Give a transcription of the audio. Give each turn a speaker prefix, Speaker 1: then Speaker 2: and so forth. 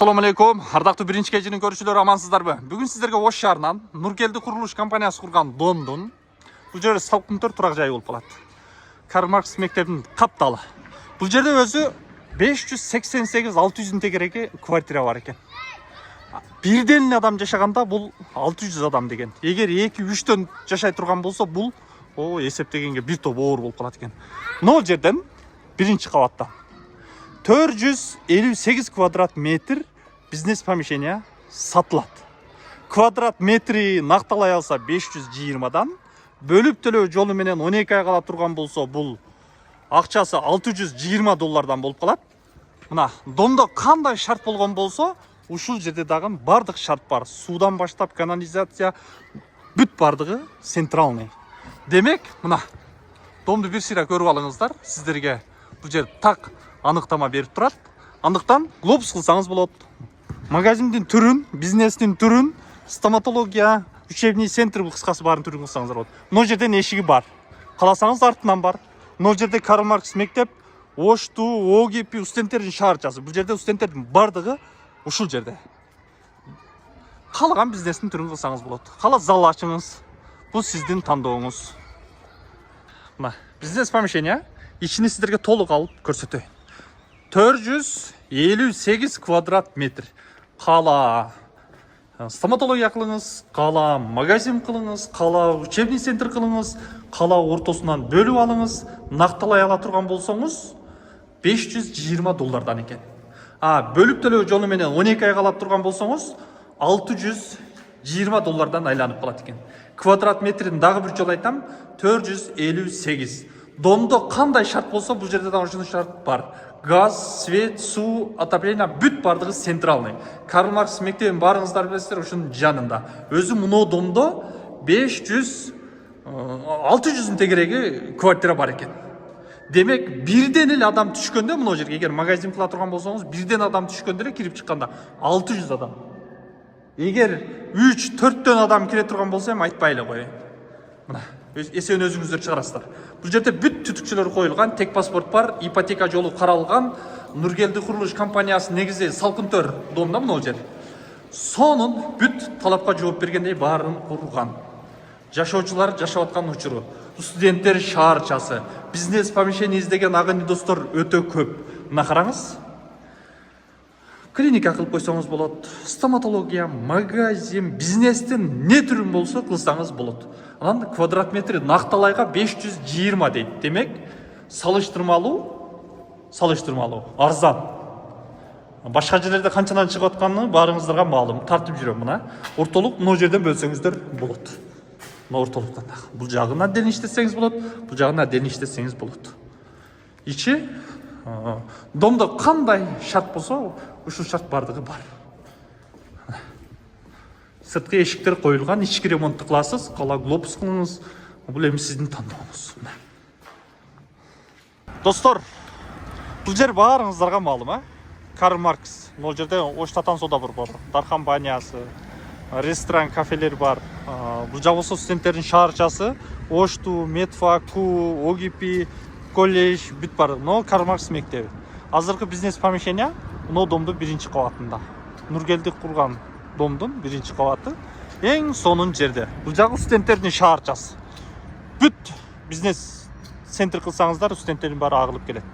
Speaker 1: Assalamu alaikum. Ардактуу биринчи кечинин көрүүчүлөрү, амансыздарбы? Бүгүн сиздерге Ош шаарынан Нуркелди курулуш компаниясы курган домдун бул жерде салкынтөр турак жайы болуп калат. Карл Маркс мектебинин капталы. Бул жерде өзү 588-600 тегереги квартира бар экен. Бирден адам жашаганда бул 600 адам деген. Эгер 2-3төн жашай турган болсо бул эсептегенге бир топ оор болуп калат экен. Мына жерден биринчи кабатта 458 квадрат метр бизнес помещение сатылат. Квадрат метри накталай алса 520дан, бөлүп төлөө жолу менен 12 ай кала турган болсо бул акчасы $620 болуп калат. Мына домдо кандай шарт болгон болсо, ушул жерде дагы бардык шарт бар. Суудан баштап канализация бүт бардыгы центральный. Демек, мына домду бир сыйра көрүп алыңыздар. Сиздерге бул жер так аныктама берип турат. Андыктан глобус кылсаңыз болот. Магазиндин түрүн, бизнестин түрүн, стоматология, учебный центр бул кыскасы баарын түрүн кылсаңыздар болот. Мына жерден эшиги бар. Каласаңыз артынан бар. Мына жерде Карл Маркс мектеп, Ошту, ОГП, студенттердин шаарчасы. Бул жерде студенттердин бардыгы ушул жерде. Калаган бизнестин түрүн кылсаңыз болот. Кала зал ачыңыз. Бул сиздин тандооңуз. Мына бизнес помещение ичини сиздерге толук алып көрсөтөйүн. 458 квадрат метр. Кала стоматология кылыңыз, кала магазин кылыңыз, кала учебный центр кылыңыз, кала ортосунан бөлүп алыңыз, накталай ала турган болсоңуз $520 экен. Бөлүп төлөө жолу менен 12 ай калап турган болсоңуз $620 айланып калат экен. Квадрат метрин дагы бир жолу айтам, 458. Домдо кандай шарт болсо, бул жерде дагы ушундай шарт бар. Газ, свет, суу, отопление бүт бардыгы центральный. Карл Маркс мектебин баарыңыздар билесиздер, ушунун жанында. Өзү муну домдо 600 тегереги квартира бар экен. Демек, бирден эле адам түшкөндө мына жерге, эгер магазин кыла турган болсоңуз, бирден адам түшкөндө эле кирип чыкканда 600 адам. Эгер 3-4төн адам кире турган болсо эми айтпай эле коеюн. Мына эсебин өзүңүздөр чыгарасыздар. Бул жерде бүт түтүкчөлөр коюлган, тек паспорт бар, ипотека жолу каралган. Нуркелди курулуш компаниясы негизи салкынтөр домда мына жер. Сонун бүт талапка жооп бергендей баарын курган. Жашоочулар жашап аткан учуру, студенттер шаарчасы, бизнес помещение издеген агыны достор өтө көп. Мына караңыз. Клиника кылып койсоңуз болот, стоматология, магазин, бизнестин не түрүн болсо кылсаңыз болот. Анан квадрат метри накталайга 520 дейт. Демек, салыштырмалуу, арзан. Башка жерлерде канчадан чыгып атканы баарыңыздарга маалым. Тартып жүрөм мына. Ортолук мына жерден бөлсөңүздөр болот. Мына ортолуктан да. Бул жагына ден иштетсеңиз болот, бул жагына ден иштетсеңиз болот. Ичи домдо кандай шарт болсо, ушул шарт бардыгы бар. Сырткы эшиктер коюлган, ички ремонтту кыласыз, кала глобус кылыңыз. Бул эми сиздин тандооңуз. Достор, бул жер баарыңыздарга маалым, Карл Маркс. Бул жерде Ош Татан сода бар, Дархан банясы, ресторан, кафелер бар. Бул жак болсо студенттердин шаарчасы, Ошту, Медфаку, ОГП, колледж бүт бар. Но Карл Маркс мектеби. Азыркы бизнес помещение мына домдун биринчи кабатында. Нуркелди курган домдун биринчи кабаты эң сонун жерде. Бул жагы студенттердин шаарчасы. Бүт бизнес центр кылсаңыздар, студенттердин баары агылып келет.